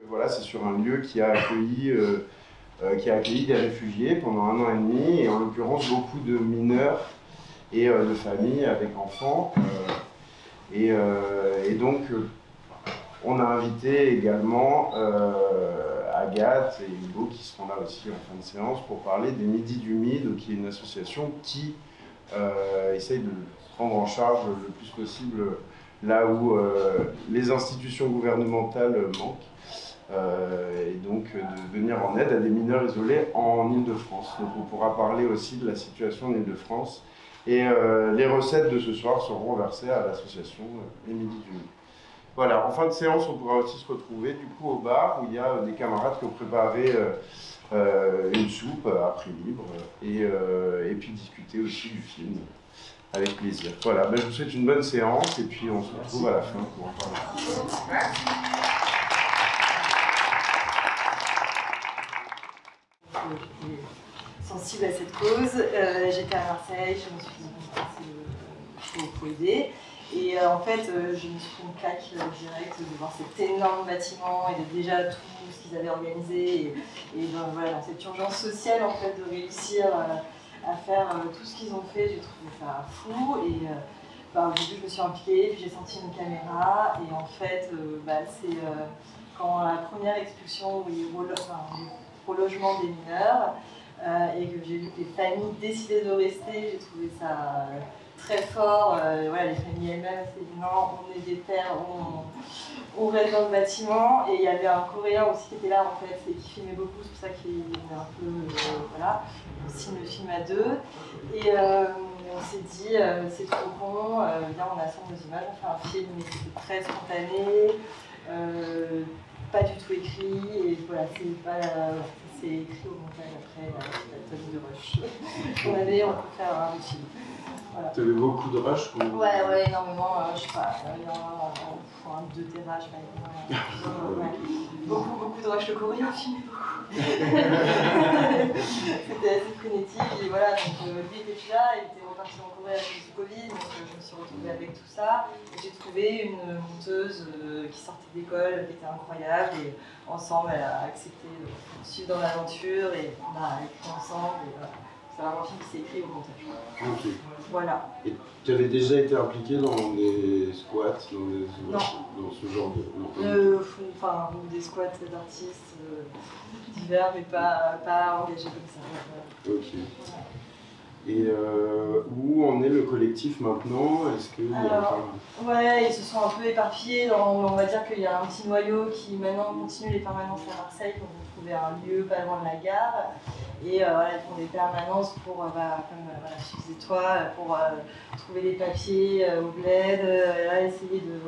Voilà, c'est sur un lieu qui a accueilli des réfugiés pendant 1 an et demi, et en l'occurrence beaucoup de mineurs et de familles avec enfants. Et donc, on a invité également Agathe et Hugo qui seront là aussi en fin de séance pour parler des Midis du Mid, qui est une association qui essaye de prendre en charge le plus possible là où les institutions gouvernementales manquent. Et donc de venir en aide à des mineurs isolés en Île-de-France. Donc on pourra parler aussi de la situation en Île-de-France. Et les recettes de ce soir seront versées à l'association Les Midis du Mid. Voilà, en fin de séance, on pourra aussi se retrouver du coup au bar où il y a des camarades qui ont préparé une soupe à prix libre et puis discuter aussi du film avec plaisir. Voilà, ben, je vous souhaite une bonne séance et puis on se retrouve à la fin pour en parler. J'étais sensible à cette cause. J'étais à Marseille, je me suis dit il faut aider. Et en fait, je me suis pris une claque directe de voir cet énorme bâtiment et de déjà tout ce qu'ils avaient organisé. Et dans cette urgence sociale, en fait, de réussir à faire tout ce qu'ils ont fait, j'ai trouvé ça fou. Et au début, je me suis impliquée, puis j'ai senti une caméra. Et en fait, c'est quand la première expulsion où il relogement des mineurs et que j'ai vu que les familles décidaient de rester, j'ai trouvé ça très fort. Voilà, les familles elles-mêmes s'est dit non, on est des pères, on reste dans le bâtiment. Et il y avait un Coréen aussi qui était là en fait et qui filmait beaucoup, c'est pour ça qu'il est un peu voilà, on signe le film à deux. Et on s'est dit c'est trop con, viens on assemble nos images, on fait un film, mais c'était très spontané. Pas du tout écrit, et voilà, c'est écrit au montage après la tonne de rush qu'on avait, on peut faire un film. Voilà. Tu avais beaucoup de rush Ouais, énormément, je sais pas, un 2 terrains, je sais pas, beaucoup de rush, le coréen filmé beaucoup. C'était assez frénétique, et voilà, donc lui était plus là, il était reparti en Corée à cause du Covid, donc je me suis retrouvée avec tout ça. J'ai trouvé une monteuse qui sortait d'école, qui était incroyable, et ensemble elle a accepté de suivre dans l'aventure, et on a écrit ensemble, et voilà. C'est vraiment un film qui s'est écrit au montage. Ok. Voilà. Et tu avais déjà été impliqué dans des squats, dans ce genre de... Enfin, des squats d'artistes divers, mais pas engagés comme ça. Ok. Et où en est le collectif maintenant? Est-ce que ouais, ils se sont un peu éparpillés. On va dire qu'il y a un petit noyau qui maintenant continue les permanences à Marseille pour trouver un lieu pas loin de la gare. Et voilà, ils font des permanences pour, comme je disais toi, pour trouver les papiers au bled, essayer de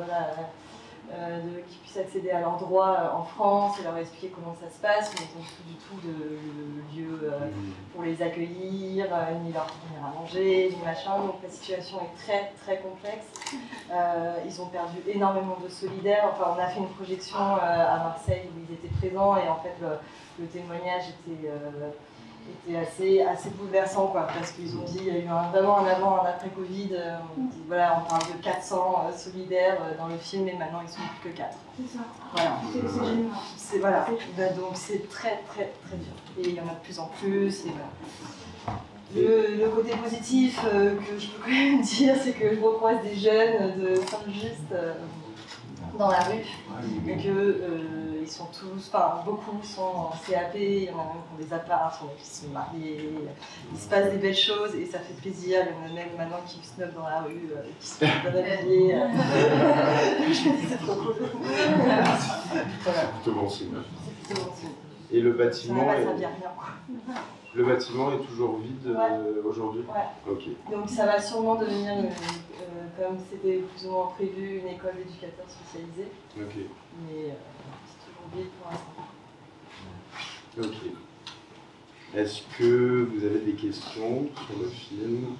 qu'ils puissent accéder à leurs droits en France et leur expliquer comment ça se passe, mais ils n'ont plus du tout de lieu pour les accueillir, ni leur fournir à manger, ni machin. Donc la situation est très très complexe. Ils ont perdu énormément de solidaires. Enfin, on a fait une projection à Marseille où ils étaient présents et en fait le témoignage était assez bouleversant, quoi, parce qu'ils ont dit qu'il y a eu vraiment un avant, un après Covid. On dit, voilà, on parle de 400 solidaires dans le film et maintenant ils sont plus que 4. C'est ça. Voilà. C'est génial. Voilà. Donc c'est très très très dur. Et il y en a de plus en plus. Et voilà. Le côté positif que je peux quand même dire, c'est que je recroise des jeunes de Saint-Just dans la rue et que ils sont tous, enfin beaucoup sont en CAP, il y en a même qui ont des apparts, qui sont mariés, il se passe des belles choses et ça fait plaisir. Il y en a même maintenant qui snob dans la rue, qui sont bien habillés. C'est trop cool. Voilà. C'est plutôt bon signe. C'est plutôt bon signe. Et le bâtiment ça va pas servir à rien, quoi. Le bâtiment est toujours vide aujourd'hui? Ouais. Ok. Donc ça va sûrement devenir, comme c'était plus ou moins prévu, une école d'éducateurs spécialisés. Ok. Mais c'est toujours vide pour l'instant. Ok. Est-ce que vous avez des questions sur le film?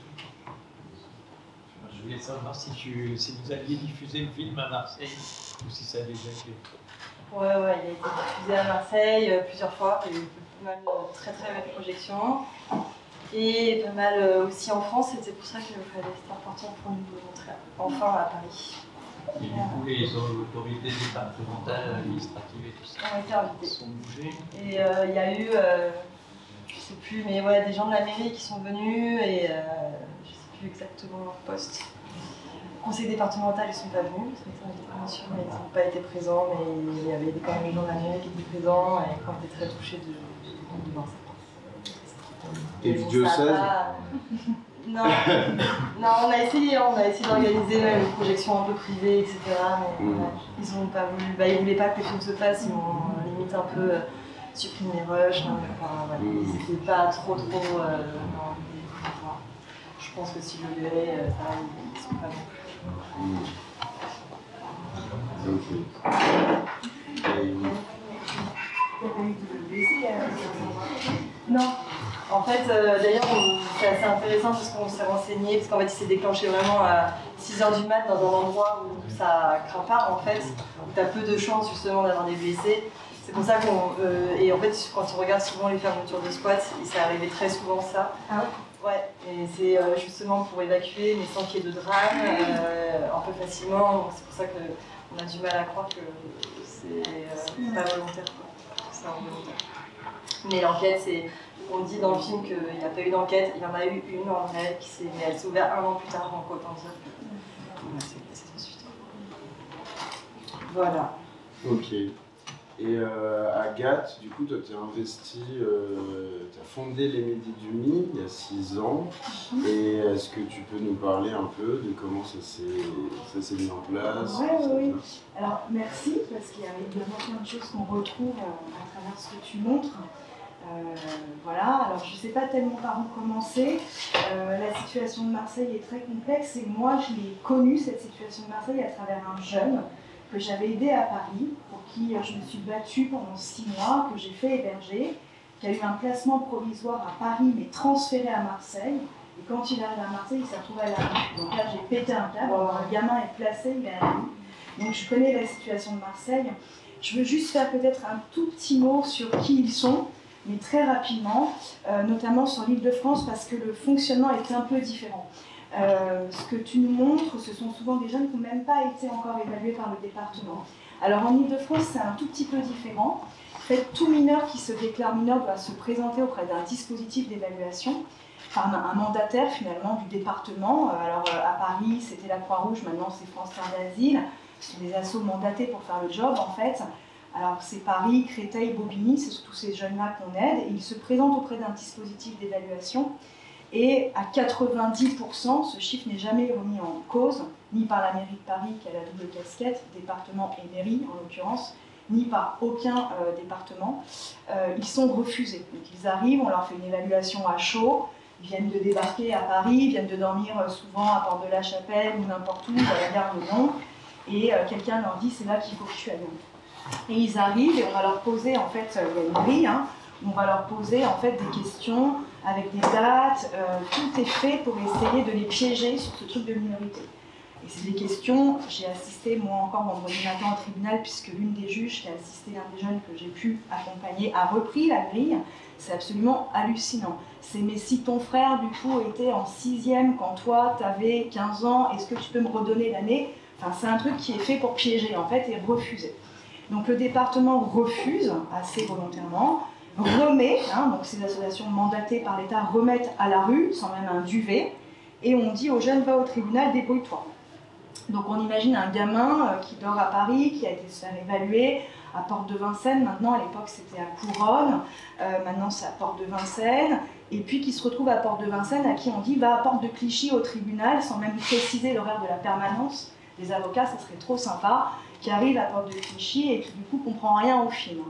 Je voulais savoir si vous aviez diffusé le film à Marseille ou si ça a déjà été. Ouais, il a été diffusé à Marseille plusieurs fois. Il y a eu pas mal de très très belles projections. Et pas mal aussi en France. Et c'est pour ça qu'il fallait, c'était important pour nous de le montrer enfin à Paris. Et du coup, les autorités départementales, administratives et tout ça ont été invités. sont bougées. Et il y a eu, je sais plus, mais ouais, des gens de la mairie qui sont venus et je sais plus exactement leur poste. Le conseil départemental, ils ne sont pas venus, ils ont été bien sûr, mais ils n'ont pas été présents, mais il y avait quand même des gens de la mairie qui étaient présents et qui ont été très touchés de voir ça. Et du diocèse? Non, non, on a essayé d'organiser même une projection un peu privée, etc. Mais ils n'ont pas voulu, ils voulaient pas que le film se fasse, ils ont limite un peu supprimé les rushs. C'était pas trop. Non, je pense que si je le verrais, ça, ils ne sont pas non plus. Ok. Et... Non. En fait, d'ailleurs, c'est assez intéressant parce qu'on s'est renseigné, parce qu'en fait, il s'est déclenché vraiment à 6h du mat dans un endroit où ça craint pas, en fait, où tu as peu de chances justement d'avoir des blessés. C'est pour ça et en fait, quand on regarde souvent les fermetures de squats, ça arrivait très souvent ça. Ah ouais? Ouais, et c'est justement pour évacuer, mais sans qu'il y ait de drame, un peu facilement. Donc c'est pour ça qu'on a du mal à croire que c'est pas volontaire, quoi. C'est involontaire. Mais l'enquête, on dit dans le film qu'il n'y a pas eu d'enquête, il y en a eu une en vrai, mais elle s'est ouverte 1 an plus tard, donc autant dire que c'est sans suite. Voilà. Ok. Et Agathe, du coup, toi, tu es investie, tu as fondé les Midi du Mi il y a 6 ans. Et est-ce que tu peux nous parler un peu de comment ça s'est mis en place? Oui. Alors, merci, parce qu'il y a évidemment plein de choses qu'on retrouve à travers ce que tu montres. Voilà, alors je ne sais pas tellement par où commencer. La situation de Marseille est très complexe et moi, je l'ai connue, cette situation de Marseille, à travers un jeune que j'avais aidé à Paris, pour qui je me suis battue pendant 6 mois, que j'ai fait héberger, qui a eu un placement provisoire à Paris, mais transféré à Marseille. Et quand il arrive à Marseille, il s'est retrouvé à la rue. Donc là, j'ai pété un câble. Un gamin est placé, il est à la rue. Donc je connais la situation de Marseille. Je veux juste faire peut-être un tout petit mot sur qui ils sont, mais très rapidement, notamment sur l'Île-de-France, parce que le fonctionnement est un peu différent. Ce que tu nous montres, ce sont souvent des jeunes qui n'ont même pas été encore évalués par le département. Alors en Île-de-France, c'est un tout petit peu différent. En fait, tout mineur qui se déclare mineur doit se présenter auprès d'un dispositif d'évaluation par un mandataire finalement du département. Alors à Paris, c'était la Croix-Rouge, maintenant c'est France Terre d'Asile. Ce sont des assos mandatés pour faire le job en fait. Alors c'est Paris, Créteil, Bobigny, c'est tous ces jeunes-là qu'on aide. Et ils se présentent auprès d'un dispositif d'évaluation. Et à 90%, ce chiffre n'est jamais remis en cause, ni par la mairie de Paris qui a la double casquette, département et mairie en l'occurrence, ni par aucun département. Ils sont refusés. Donc ils arrivent, on leur fait une évaluation à chaud, ils viennent de débarquer à Paris, ils viennent de dormir souvent à Porte de la Chapelle ou n'importe où, à la gare de Lyon, et quelqu'un leur dit c'est là qu'il faut que tu ailles. Et ils arrivent et on va leur poser, en fait, il y a une grille, hein, on va leur poser en fait des questions avec des dates, tout est fait pour essayer de les piéger sur ce truc de minorité. Et c'est des questions, j'ai assisté moi encore vendredi matin au tribunal puisque l'une des juges qui a assisté un des jeunes que j'ai pu accompagner a repris la grille, c'est absolument hallucinant. C'est mais si ton frère du coup était en 6e quand toi t'avais 15 ans, est-ce que tu peux me redonner l'année? Enfin c'est un truc qui est fait pour piéger en fait et refuser. Donc le département refuse assez volontairement, remet, hein, donc ces associations mandatées par l'État remettent à la rue, sans même un duvet, et on dit aux jeunes, va au tribunal, débrouille-toi. Donc on imagine un gamin qui dort à Paris, qui a été se faire évaluer à Porte de Vincennes, maintenant à l'époque c'était à Couronne, maintenant c'est à Porte de Vincennes, et puis qui se retrouve à Porte de Vincennes, à qui on dit, va à Porte de Clichy au tribunal, sans même préciser l'horaire de la permanence. Les avocats, ça serait trop sympa, qui arrive à Porte de Clichy et qui du coup comprend rien au film.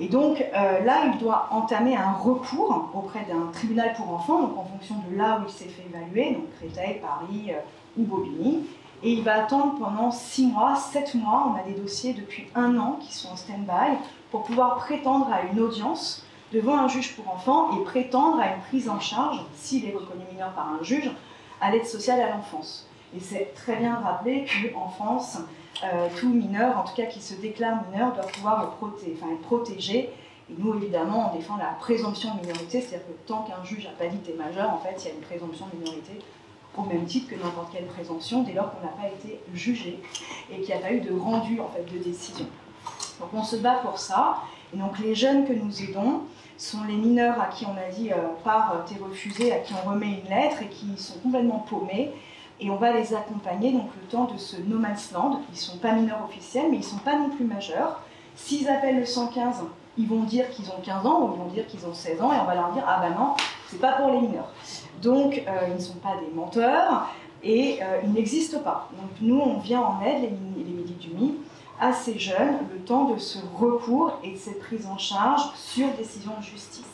Et donc là, il doit entamer un recours auprès d'un tribunal pour enfants, donc en fonction de là où il s'est fait évaluer, donc Créteil, Paris ou Bobigny. Et il va attendre pendant 6 mois, 7 mois, on a des dossiers depuis 1 an qui sont en stand-by, pour pouvoir prétendre à une audience devant un juge pour enfants et prétendre à une prise en charge, s'il est reconnu mineur par un juge, à l'aide sociale à l'enfance. Et c'est très bien de rappeler qu'en France, tout mineur, en tout cas qui se déclare mineur, doit pouvoir être protégé. Et nous, évidemment, on défend la présomption de minorité, c'est-à-dire que tant qu'un juge n'a pas dit t'es majeur, en fait, il y a une présomption de minorité au même titre que n'importe quelle présomption, dès lors qu'on n'a pas été jugé et qu'il n'y a pas eu de rendu en fait, de décision. Donc on se bat pour ça, et donc les jeunes que nous aidons sont les mineurs à qui on a dit t'es refusé, à qui on remet une lettre et qui sont complètement paumés, et on va les accompagner donc le temps de ce no man's land. Ils ne sont pas mineurs officiels, mais ils ne sont pas non plus majeurs. S'ils appellent le 115, ils vont dire qu'ils ont 15 ans ou ils vont dire qu'ils ont 16 ans, et on va leur dire ah ben non, c'est pas pour les mineurs. Donc ils ne sont pas des menteurs et ils n'existent pas. Donc nous on vient en aide, les Midi du Mi, à ces jeunes le temps de ce recours et de cette prise en charge sur décision de justice.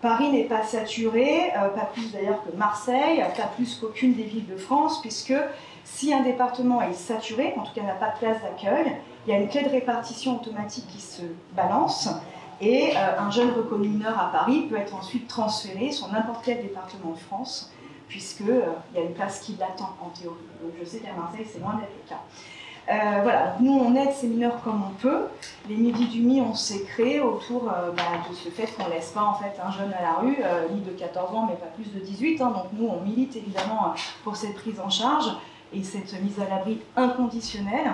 Paris n'est pas saturé, pas plus d'ailleurs que Marseille, pas plus qu'aucune des villes de France, puisque si un département est saturé, en tout cas n'a pas de place d'accueil, il y a une clé de répartition automatique qui se balance, et un jeune reconnu mineur à Paris peut être ensuite transféré sur n'importe quel département de France, puisqu'il y a une place qui l'attend en théorie. Donc je sais qu'à Marseille, c'est loin d'être le cas. Voilà, donc nous on aide ces mineurs comme on peut. Les Midi du Mi, on s'est créé autour de ce fait qu'on ne laisse pas en fait, un jeune à la rue, ni de 14 ans mais pas plus de 18. Donc nous on milite évidemment pour cette prise en charge et cette mise à l'abri inconditionnelle.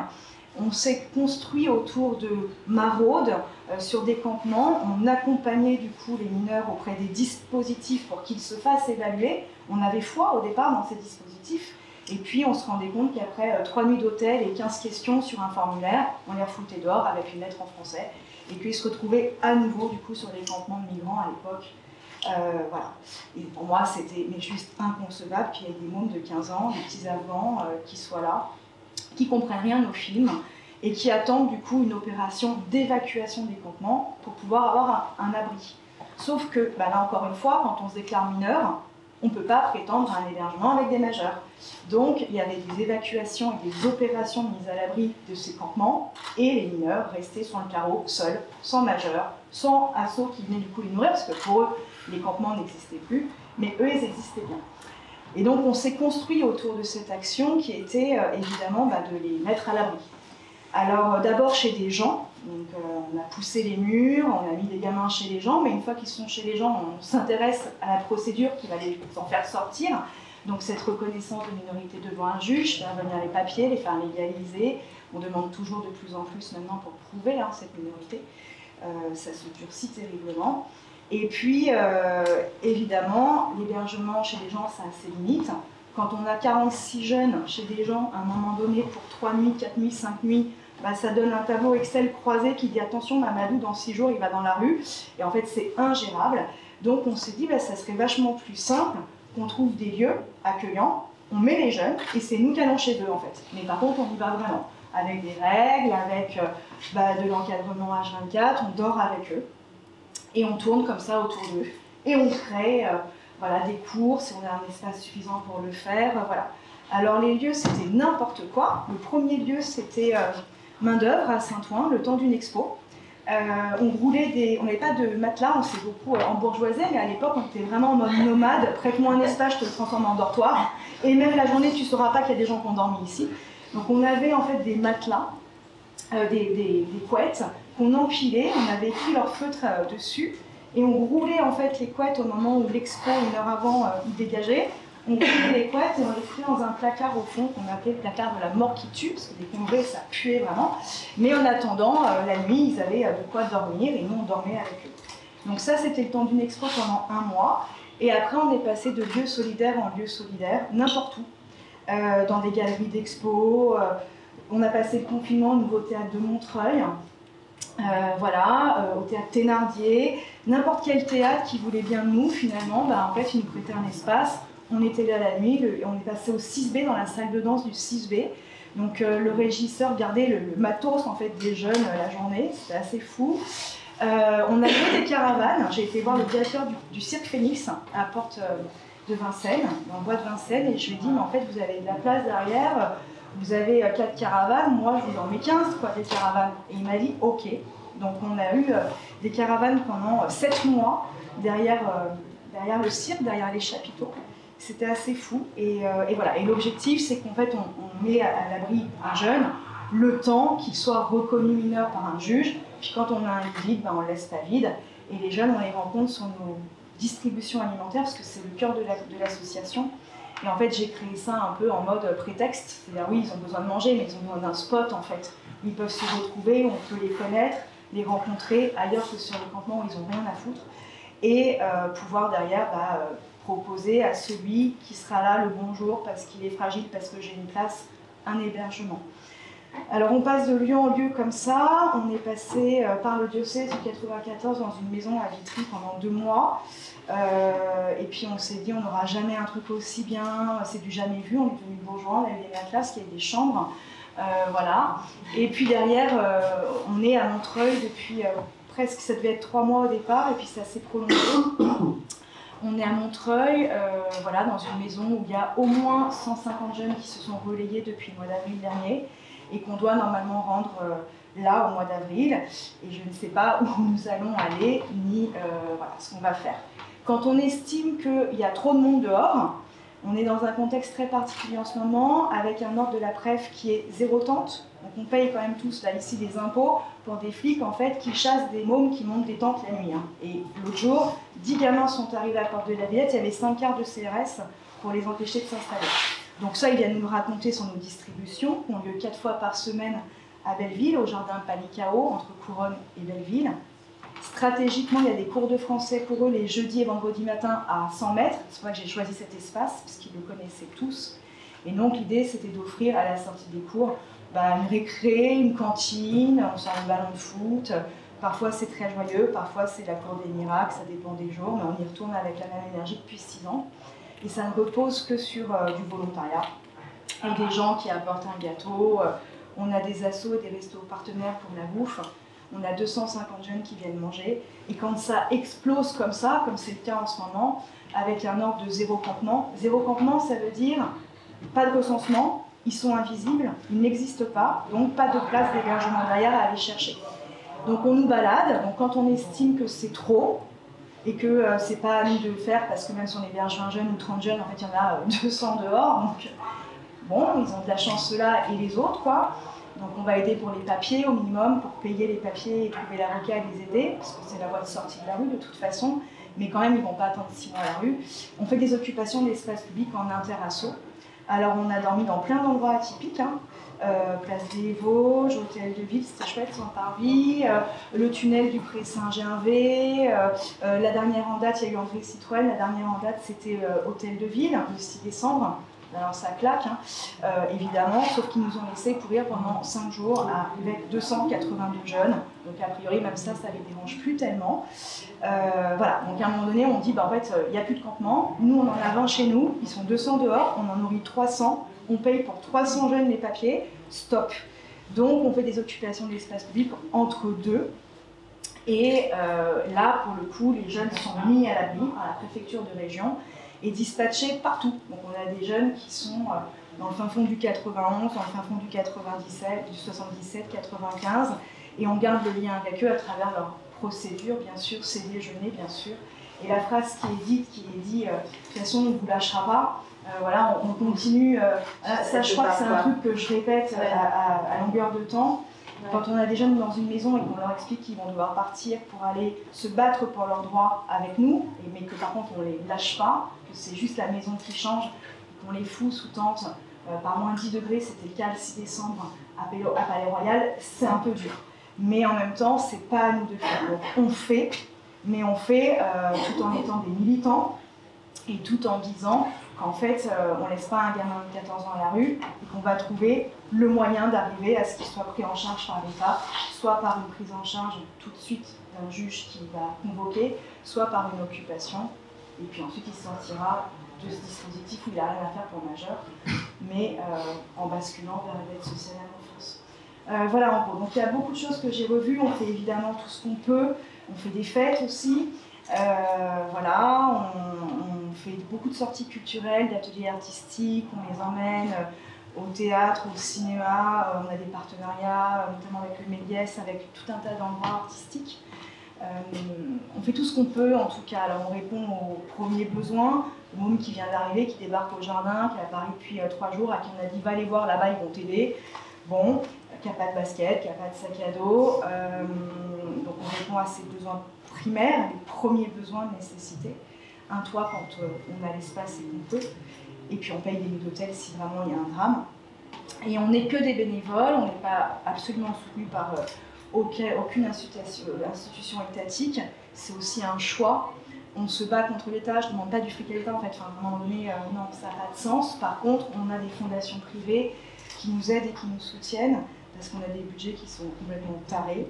On s'est construit autour de maraudes sur des campements. On accompagnait du coup les mineurs auprès des dispositifs pour qu'ils se fassent évaluer. On avait foi au départ dans ces dispositifs. Et puis on se rendait compte qu'après 3 nuits d'hôtel et 15 questions sur un formulaire, on les refoutait dehors avec une lettre en français, et qu'ils se retrouvaient à nouveau du coup sur les campements de migrants à l'époque. Voilà. Et pour moi c'était juste inconcevable qu'il y ait des mômes de 15 ans, des petits Afghans qui soient là, qui comprennent rien aux films et qui attendent du coup une opération d'évacuation des campements pour pouvoir avoir un abri. Sauf que là encore une fois, quand on se déclare mineur, on ne peut pas prétendre à un hébergement avec des majeurs. Donc il y avait des évacuations et des opérations de mise à l'abri de ces campements, et les mineurs restaient sur le carreau, seuls, sans majeur, sans assaut qui venait du coup les nourrir, parce que pour eux, les campements n'existaient plus, mais eux, ils existaient bien. Et donc on s'est construit autour de cette action qui était évidemment de les mettre à l'abri. Alors d'abord chez des gens, donc, on a poussé les murs, on a mis des gamins chez les gens, mais une fois qu'ils sont chez les gens, on s'intéresse à la procédure qui va les en faire sortir. Donc cette reconnaissance de minorité devant un juge, faire venir les papiers, les faire légaliser. On demande toujours de plus en plus maintenant pour prouver cette minorité. Ça se durcit terriblement. Et puis, évidemment, l'hébergement chez les gens, ça a ses limites. Quand on a 46 jeunes chez des gens, à un moment donné, pour 3 nuits, 4 nuits, 5 nuits, ça donne un tableau Excel croisé qui dit « Attention, Mamadou, dans 6 jours, il va dans la rue ». Et en fait, c'est ingérable. Donc, on s'est dit ça serait vachement plus simple qu'on trouve des lieux accueillants, on met les jeunes, et c'est nous qui allons chez eux, en fait. Mais par contre, on y va vraiment, avec des règles, avec de l'encadrement H24, on dort avec eux. Et on tourne comme ça autour d'eux. Et on crée des cours, si on a un espace suffisant pour le faire. Voilà. Alors les lieux, c'était n'importe quoi. Le premier lieu, c'était main-d'œuvre à Saint-Ouen, le temps d'une expo. On n'avait pas de matelas, on s'est beaucoup embourgeoisé, mais à l'époque, on était vraiment en mode nomade. Prête-moi un espace, je te le transforme en dortoir. Et même la journée, tu ne sauras pas qu'il y a des gens qui ont dormi ici. Donc on avait en fait des matelas, des couettes, qu'on empilait, on avait écrit leur feutre dessus, et on roulait en fait les couettes au moment où l'expo, 1 heure avant, il dégageait. On roulait les couettes et on les foutait dans un placard au fond, qu'on appelait le placard de la mort qui tue, parce que dès qu'on ouvrait, ça puait vraiment. Mais en attendant, la nuit, ils avaient de quoi dormir, et nous, on dormait avec eux. Donc ça, c'était le temps d'une expo pendant 1 mois, et après, on est passé de lieu solidaire en lieu solidaire, n'importe où, dans des galeries d'expo. On a passé le confinement au Nouveau Théâtre de Montreuil, au théâtre Thénardier, n'importe quel théâtre qui voulait bien de nous, finalement, en fait, ils nous prêtaient un espace. On était là la nuit, on est passé au 6B, dans la salle de danse du 6B. Donc le régisseur gardait le matos en fait, des jeunes la journée, c'était assez fou. On a fait des caravanes, j'ai été voir le directeur du Cirque Phoenix à Porte de Vincennes, dans le bois de Vincennes, et je lui ai dit, mais en fait vous avez de la place derrière, vous avez 4 caravanes, moi je vous en mets 15, quoi, des caravanes. Et il m'a dit, ok. Donc on a eu des caravanes pendant 7 mois derrière le cirque, derrière les chapiteaux. C'était assez fou. Et voilà. Et l'objectif, c'est qu'en fait, on met à l'abri un jeune le temps qu'il soit reconnu mineur par un juge. Puis quand on a un lit vide, on ne le laisse pas vide. Et les jeunes, on les rencontre sur nos distributions alimentaires, parce que c'est le cœur de l'association. Et en fait, j'ai créé ça un peu en mode prétexte. C'est-à-dire, oui, ils ont besoin de manger, mais ils ont besoin d'un spot, en fait. Ils peuvent se retrouver, on peut les connaître, les rencontrer ailleurs que sur le campement où ils n'ont rien à foutre. Et pouvoir derrière proposer à celui qui sera là le bonjour parce qu'il est fragile, parce que j'ai une place, un hébergement. Alors on passe de lieu en lieu comme ça, on est passé par le diocèse du 94 dans une maison à Vitry pendant 2 mois, et puis on s'est dit on n'aura jamais un truc aussi bien, c'est du jamais vu, on est devenu bourgeois, on a eu des matelas, il y a des chambres, voilà. Et puis derrière, on est à Montreuil depuis presque, ça devait être 3 mois au départ, et puis ça s'est prolongé. On est à Montreuil, voilà, dans une maison où il y a au moins 150 jeunes qui se sont relayés depuis le mois d'avril dernier et qu'on doit normalement rendre là au mois d'avril. Et je ne sais pas où nous allons aller, ni voilà, ce qu'on va faire. Quand on estime qu'il y a trop de monde dehors, on est dans un contexte très particulier en ce moment, avec un ordre de la préf qui est 0 tente. Donc on paye quand même tous là ici des impôts pour des flics en fait qui chassent des mômes qui montent des tentes la nuit. Hein. Et l'autre jour, 10 gamins sont arrivés à la porte de la Villette, il y avait 5 quarts de CRS pour les empêcher de s'installer. Donc ça, il vient nous le raconter sur nos distributions, qui ont lieu 4 fois par semaine à Belleville, au jardin Palicao, entre Couronne et Belleville. Stratégiquement, il y a des cours de français pour eux les jeudis et vendredis matins à 100 mètres. C'est pour ça que j'ai choisi cet espace, parce qu'ils le connaissaient tous. Et donc l'idée, c'était d'offrir à la sortie des cours une récré, une cantine, on sort un ballon de foot. Parfois c'est très joyeux, parfois c'est la cour des miracles, ça dépend des jours, mais on y retourne avec la même énergie depuis 6 ans. Et ça ne repose que sur du volontariat, avec des gens qui apportent un gâteau. On a des assos et des restos partenaires pour la bouffe. On a 250 jeunes qui viennent manger. Et quand ça explose comme ça, comme c'est le cas en ce moment, avec un ordre de 0 campement, 0 campement, ça veut dire pas de recensement, ils sont invisibles, ils n'existent pas, donc pas de place d'hébergement derrière à aller chercher. Donc on nous balade, donc quand on estime que c'est trop, et que c'est pas à nous de le faire, parce que même si on héberge 20 jeunes ou 30 jeunes, en fait il y en a 200 dehors, donc bon, ils ont de la chance ceux-là et les autres, quoi. Donc on va aider pour les papiers au minimum, pour payer les papiers et trouver l'avocat et les aider, parce que c'est la voie de sortie de la rue de toute façon, mais quand même ils ne vont pas attendre 6 mois à la rue. On fait des occupations de l'espace public en interasso. Alors on a dormi dans plein d'endroits atypiques, hein. Place des Vosges, Hôtel de Ville, c'était chouette, sans parvis, le tunnel du Pré Saint-Gervais, la dernière en date, il y a eu André Citroën, la dernière en date c'était Hôtel de Ville, le 6 décembre. Alors ça claque, hein, évidemment, sauf qu'ils nous ont laissé pourrir pendant 5 jours avec 282 jeunes. Donc a priori, même ça les dérange plus tellement. Voilà, donc à un moment donné, on dit, en fait, il n'y a plus de campement. Nous, on en a 20 chez nous, ils sont 200 dehors, on en nourrit 300. On paye pour 300 jeunes les papiers, stop. Donc on fait des occupations de l'espace public entre deux. Et là, pour le coup, les jeunes sont mis à l'abri par la préfecture de région et dispatchés partout. Donc on a des jeunes qui sont dans le fin fond du 91, dans le fin fond du 97, du 77, 95, et on garde le lien avec eux à travers leur procédure, bien sûr, ces déjeuners, bien sûr. Et la phrase qui est dite, de toute façon, on ne vous lâchera pas. Voilà, on continue. Ça, je crois que c'est un truc que je répète à longueur de temps. Quand on a des jeunes dans une maison et qu'on leur explique qu'ils vont devoir partir pour aller se battre pour leurs droits avec nous, mais que par contre on ne les lâche pas, que c'est juste la maison qui change, qu'on les fout sous tente par moins 10 degrés, c'était le cas le 6 décembre à Palais-Royal, c'est un peu dur. Mais en même temps, c'est pas à nous de faire. Donc on fait, mais on fait tout en étant des militants et tout en disant qu'en fait, on ne laisse pas un gamin de 14 ans à la rue et qu'on va trouver le moyen d'arriver à ce qu'il soit pris en charge par l'État, soit par une prise en charge tout de suite d'un juge qui va convoquer, soit par une occupation. Et puis ensuite, il sortira de ce dispositif où il n'a rien à faire pour majeur, mais en basculant vers l'aide sociale à l'enfance. Voilà en gros. Donc il y a beaucoup de choses que j'ai revues. On fait évidemment tout ce qu'on peut. On fait des fêtes aussi. Voilà, on fait beaucoup de sorties culturelles, d'ateliers artistiques, on les emmène au théâtre, au cinéma, on a des partenariats, notamment avec le Méliès, avec tout un tas d'endroits artistiques. On fait tout ce qu'on peut en tout cas. Alors on répond aux premiers besoins, le môme qui vient d'arriver, qui débarque au jardin, qui est à Paris depuis 3 jours, à qui on a dit va les voir là-bas, ils vont t'aider. Bon, qui n'a pas de basket, qui n'a pas de sac à dos, donc on répond à ces besoins primaires, les premiers besoins de nécessité. Un toit quand on a l'espace et qu'on peut. Et puis on paye des nuits d'hôtel si vraiment il y a un drame. Et on n'est que des bénévoles, on n'est pas absolument soutenu par aucune institution étatique. C'est aussi un choix. On se bat contre l'État, je ne demande pas du fric à l'État en fait, enfin, à un moment donné, non, ça n'a pas de sens. Par contre, on a des fondations privées qui nous aident et qui nous soutiennent, parce qu'on a des budgets qui sont complètement tarés.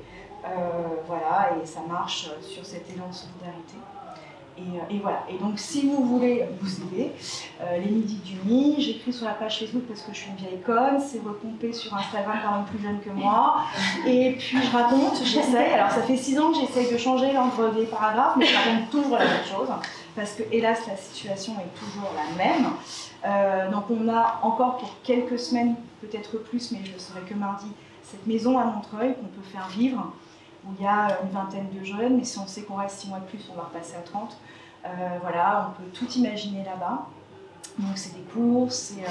Voilà, et ça marche sur cet élan de solidarité. Et voilà. Et donc, si vous voulez vous aider, les midis du Mi, j'écris sur la page Facebook parce que je suis une vieille conne, c'est repompé sur Instagram par une plus jeune que moi. Et puis, je raconte, j'essaye. Alors, ça fait 6 ans que j'essaye de changer l'ordre des paragraphes, mais je raconte toujours la même chose, parce que, hélas, la situation est toujours la même. Donc, on a encore pour quelques semaines, peut-être plus, mais je ne saurai que mardi, cette maison à Montreuil qu'on peut faire vivre, où il y a une vingtaine de jeunes, mais si on sait qu'on reste 6 mois de plus, on va repasser à 30. Voilà, on peut tout imaginer là-bas. Donc c'est des cours, c'est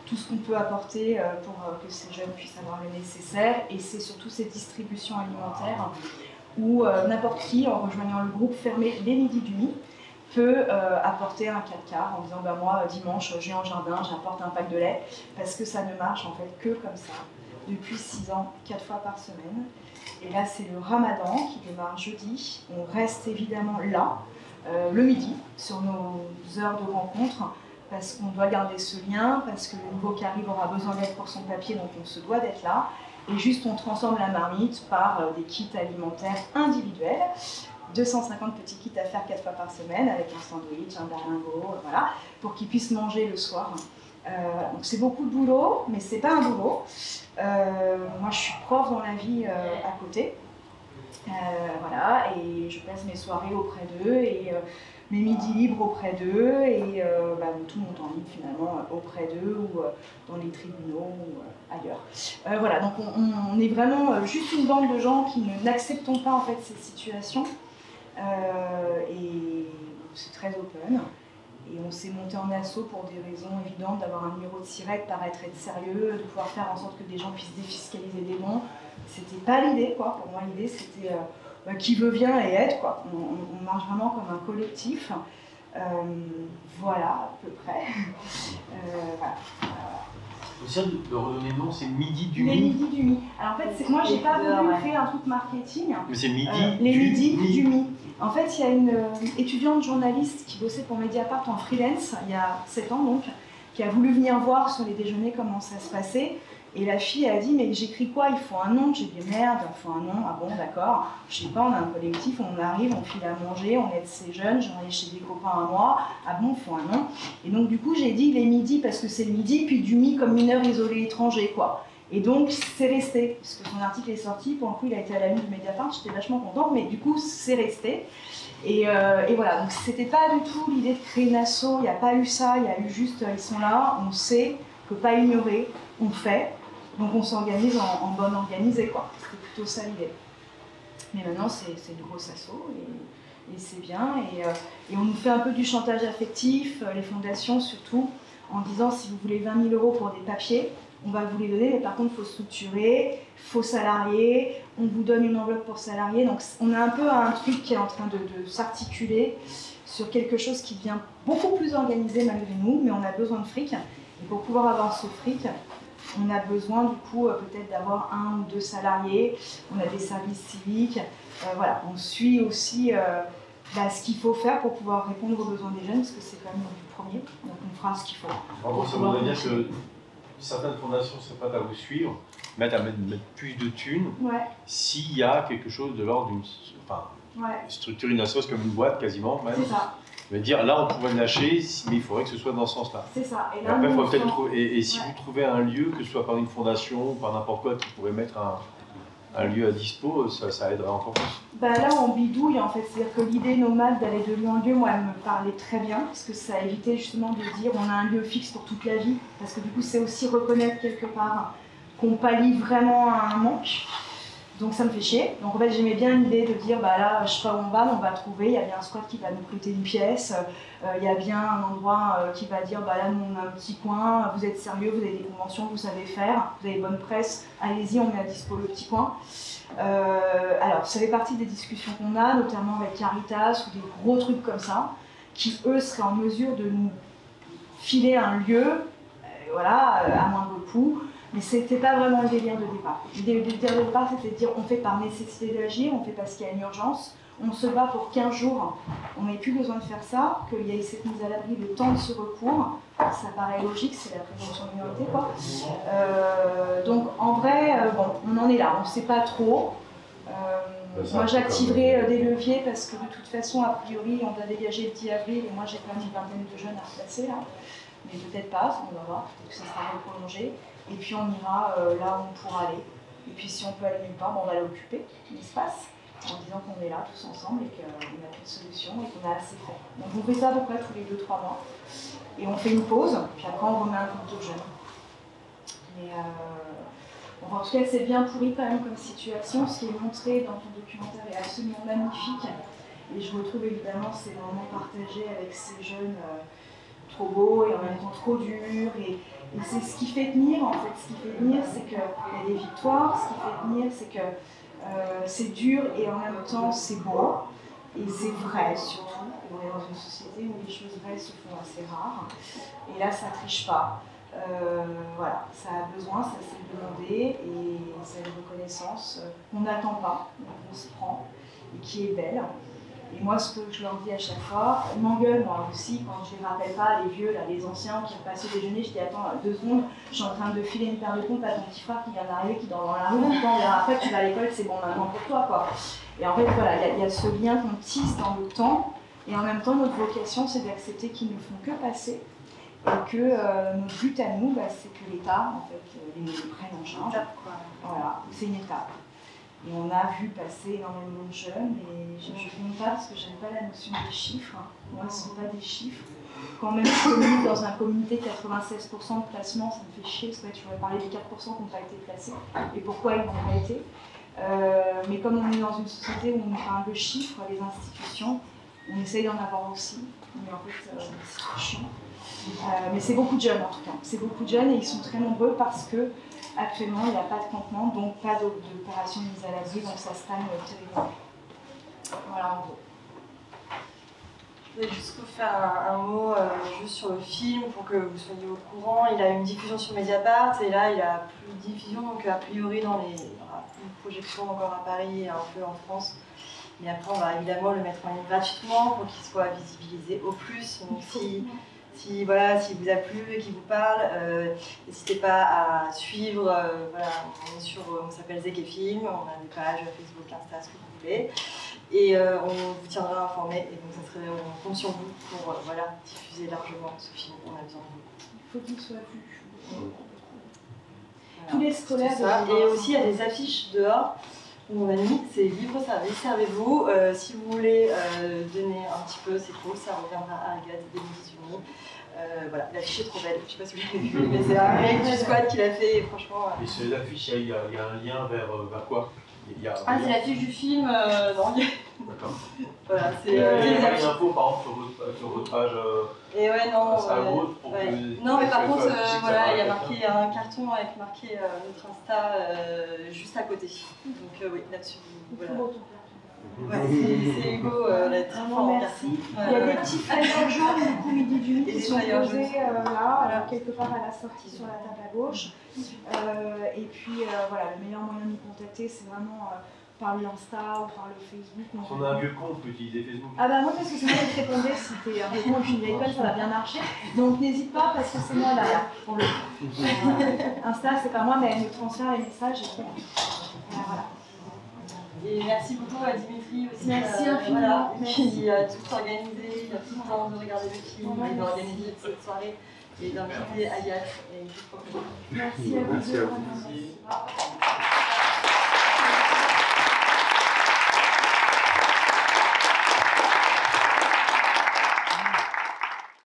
tout ce qu'on peut apporter pour que ces jeunes puissent avoir le nécessaire, et c'est surtout ces distributions alimentaires où n'importe qui, en rejoignant le groupe fermé les midis du Mi, peut apporter un 4x en disant bah, moi dimanche je viens au jardin, j'apporte un pack de lait, parce que ça ne marche en fait que comme ça depuis 6 ans, 4 fois par semaine. Et là, c'est le Ramadan qui démarre jeudi. On reste évidemment là, le midi, sur nos heures de rencontre, parce qu'on doit garder ce lien, parce que le nouveau qui arrive aura besoin d'aide pour son papier, donc on se doit d'être là. Et juste, on transforme la marmite par des kits alimentaires individuels. 250 petits kits à faire 4 fois par semaine, avec un sandwich, un berlingot, voilà, pour qu'ils puissent manger le soir. Donc c'est beaucoup de boulot, mais c'est pas un boulot. Moi je suis prof dans la vie à côté, voilà, et je passe mes soirées auprès d'eux et mes midis libres auprès d'eux et tout mon temps libre finalement auprès d'eux ou dans les tribunaux ou ailleurs. Voilà, donc on est vraiment juste une bande de gens qui n'acceptons pas en fait ces situations et c'est très open. Et on s'est monté en assaut pour des raisons évidentes, d'avoir un numéro de SIRET, paraître être sérieux, de pouvoir faire en sorte que des gens puissent défiscaliser des dons. C'était pas l'idée, quoi. Pour moi, l'idée, c'était qui veut vient et aide, quoi. On marche vraiment comme un collectif. Voilà, à peu près. Voilà. Ça, de redonner le nom, c'est Midi du Mi. Les midis du Mi. Alors en fait, moi, j'ai pas voulu créer un truc marketing. Mais c'est Midi les midis Mi. du Mi. En fait, il y a une étudiante journaliste qui bossait pour Mediapart en freelance, il y a 7 ans donc, qui a voulu venir voir sur les déjeuners comment ça se passait. Et la fille a dit, mais j'écris quoi? Il faut un nom. J'ai dit, merde, il faut un nom. Ah bon, d'accord. Je sais pas, on a un collectif, on arrive, on file à manger, on aide ces jeunes, j'en ai chez des copains à moi. Ah bon, il faut un nom. Et donc, du coup, j'ai dit les midis parce que c'est le midi, puis du Mi comme mineur isolé étranger, quoi. Et donc, c'est resté, parce que son article est sorti, pour le coup, il a été à la une de Mediapart, j'étais vachement contente, mais du coup, c'est resté. Et voilà, donc c'était pas du tout l'idée de créer une asso, il n'y a pas eu ça, il y a eu juste, ils sont là, on sait, on ne peut pas ignorer, on fait, donc on s'organise en bonne organisée, quoi. C'était plutôt ça l'idée. Mais maintenant, c'est une grosse asso, et c'est bien, et on nous fait un peu du chantage affectif, les fondations surtout, en disant si vous voulez 20 000 € pour des papiers, on va vous les donner, mais par contre, il faut structurer, il faut salarier, on vous donne une enveloppe pour salarier. Donc, on a un peu un truc qui est en train de s'articuler sur quelque chose qui devient beaucoup plus organisé malgré nous, mais on a besoin de fric. Et pour pouvoir avoir ce fric, on a besoin du coup peut-être d'avoir 1 ou 2 salariés, on a des services civiques. Voilà, on suit aussi ce qu'il faut faire pour pouvoir répondre aux besoins des jeunes, parce que c'est quand même le premier. Donc, on fera ce qu'il faut. En gros, ça voudrait dire que certaines fondations se prêtent à vous suivre, mettre plus de thunes, Ouais. s'il y a quelque chose de l'ordre d'une structure, une association comme une boîte quasiment même. C'est ça. Mais dire là on pourrait lâcher, mais il faudrait que ce soit dans ce sens-là. C'est ça. Et après, il faut peut-être trouver. Et si vous trouvez un lieu, que ce soit par une fondation ou par n'importe quoi, qui pourrait mettre un lieu à dispo, ça aiderait encore plus. Bah là, on bidouille en fait. C'est-à-dire que l'idée nomade d'aller de lieu en lieu, moi, elle me parlait très bien, parce que ça évitait justement de dire on a un lieu fixe pour toute la vie, parce que du coup, c'est aussi reconnaître quelque part qu'on pallie vraiment à un manque. Donc ça me fait chier. Donc en fait, j'aimais bien l'idée de dire bah là, je sais pas où on va trouver. Il y a bien un squat qui va nous prêter une pièce. Il y a bien un endroit qui va dire bah là, nous on a un petit coin. Vous êtes sérieux, vous avez des conventions, vous savez faire, vous avez bonne presse. Allez-y, on met à dispo le petit coin. Alors ça fait partie des discussions qu'on a, notamment avec Caritas ou des gros trucs comme ça, qui eux seraient en mesure de nous filer un lieu, voilà, à moindre coût. Mais c'était pas vraiment le délire de départ. Le délire de départ, c'était de dire on fait par nécessité d'agir, on fait parce qu'il y a une urgence, on se bat pour 15 jours, on n'avait plus besoin de faire ça, qu'il y ait cette mise à l'abri, le temps de ce recours, ça paraît logique, c'est la présomption de minorité, quoi. Donc en vrai, bon, on en est là, on ne sait pas trop. Moi j'activerai des leviers parce que de toute façon, a priori, on va dégager le 10 avril et moi j'ai quand même une vingtaine de jeunes à replacer là. Mais peut-être pas, on va voir, peut-être que ça sera prolongé. Et puis on ira là où on pourra aller. Et puis si on peut aller nulle part, on va aller occuper l'espace en disant qu'on est là tous ensemble et qu'on a plus de solution et qu'on a assez fait. Donc on fait ça à peu près tous les 2-3 mois. Et on fait une pause, puis après on remet un compte aux jeunes. Mais bon, en tout cas c'est bien pourri quand même comme situation. Ce qui est montré dans ton documentaire est absolument magnifique. Et je retrouve évidemment ces moments partagés avec ces jeunes trop beaux et en même temps trop durs. Et c'est ce qui fait tenir en fait. Ce qui fait tenir, c'est qu'il y a des victoires. Ce qui fait tenir, c'est que c'est dur et en même temps c'est beau. Et c'est vrai surtout. On est dans une société où les choses vraies se font assez rares. Et là, ça triche pas. Voilà, ça a besoin, ça s'est demandé et c'est une reconnaissance qu'on n'attend pas, qu'on se prend et qui est belle. Et moi, ce que je leur dis à chaque fois, ils m'engueulent moi aussi quand je les rappelle pas, les vieux, là, les anciens qui ont passé au déjeuner. Je dis attends 2 secondes, je suis en train de filer une paire de pompes à ton petit frère qui vient d'arriver, qui dort dans la rue, on verra après, tu vas à l'école, c'est bon maintenant pour toi quoi. Et en fait voilà, il y a ce lien qu'on tisse dans le temps et en même temps notre vocation c'est d'accepter qu'ils ne font que passer et que notre but à nous c'est que l'État en fait les prenne en charge. Voilà, c'est une étape. Et on a vu passer énormément de jeunes, et je ne compte pas parce que je n'aime pas la notion des chiffres. Moi, ce ne sont pas des chiffres. Quand même, je communique dans un comité 96% de placement, ça me fait chier, parce que tu aurais parlé des 4% qui n'ont pas été placés, et pourquoi ils n'ont pas été. Mais comme on est dans une société où on parle de chiffres, les institutions, on essaye d'en avoir aussi, mais en fait, c'est trop chiant. Mais c'est beaucoup de jeunes en tout cas, c'est beaucoup de jeunes et ils sont très nombreux parce que actuellement, il n'y a pas de campement, donc pas d'opération de mise à l'abri, donc ça stagne terriblement. Voilà en gros. Je voulais juste vous faire un mot juste sur le film pour que vous soyez au courant. Il a une diffusion sur Mediapart et là il a plus de diffusion, donc a priori il y aura une projection encore à Paris et un peu en France. Mais après on va évidemment le mettre en ligne gratuitement pour qu'il soit visibilisé au plus. Donc si vous a plu et qu'il vous parle, n'hésitez pas à suivre. Voilà, on s'appelle Zeg et Film, on a des pages Facebook, Insta, ce que vous voulez. Et on vous tiendra informé. Et donc on compte sur vous pour diffuser largement ce film. On a besoin de vous. Il faut qu'il soit vu. Tous les scolaires. Et aussi il y a des affiches dehors où on a mis c'est libre service, servez-vous. Si vous voulez donner un petit peu, c'est cool, ça reviendra à Agathe des États-Unis. Voilà, l'affiche est trop belle, je sais pas si vous l'avez vu, mais c'est un mec du squad qui l'a fait et franchement. Et sur l'affiche, il y a un lien vers quoi? C'est l'affiche du film, non. D'accord. Voilà, c'est il y a les affiches. une info par exemple sur votre page. Et ouais, non. Non, mais par contre, il y a marqué un carton avec marqué notre Insta juste à côté. Donc oui, là-dessus, voilà. Ouais, c'est Hugo, très fort. Merci. Il y a des petits flyers jaunes du coup midi du midi qui sont posés là, quelque part à la sortie sur la table à gauche. Et puis voilà, le meilleur moyen de nous contacter, c'est vraiment par l'Insta ou par le Facebook. Si on a un vieux con, on peut utiliser Facebook. Ah bah moi parce que c'est moi qui te répondais si t'es un vieux con et puis une vieille conne, ça va bien marcher. Donc n'hésite pas parce que c'est moi derrière pour le coup. Insta c'est pas moi mais elle me transfère les messages et tout. Voilà. Et merci beaucoup à Dimitri aussi. Merci infiniment. Qui a tout organisé, il a tout le temps de regarder le film et d'organiser cette soirée et d'inviter Agathe et tout. Merci à vous. Merci à vous.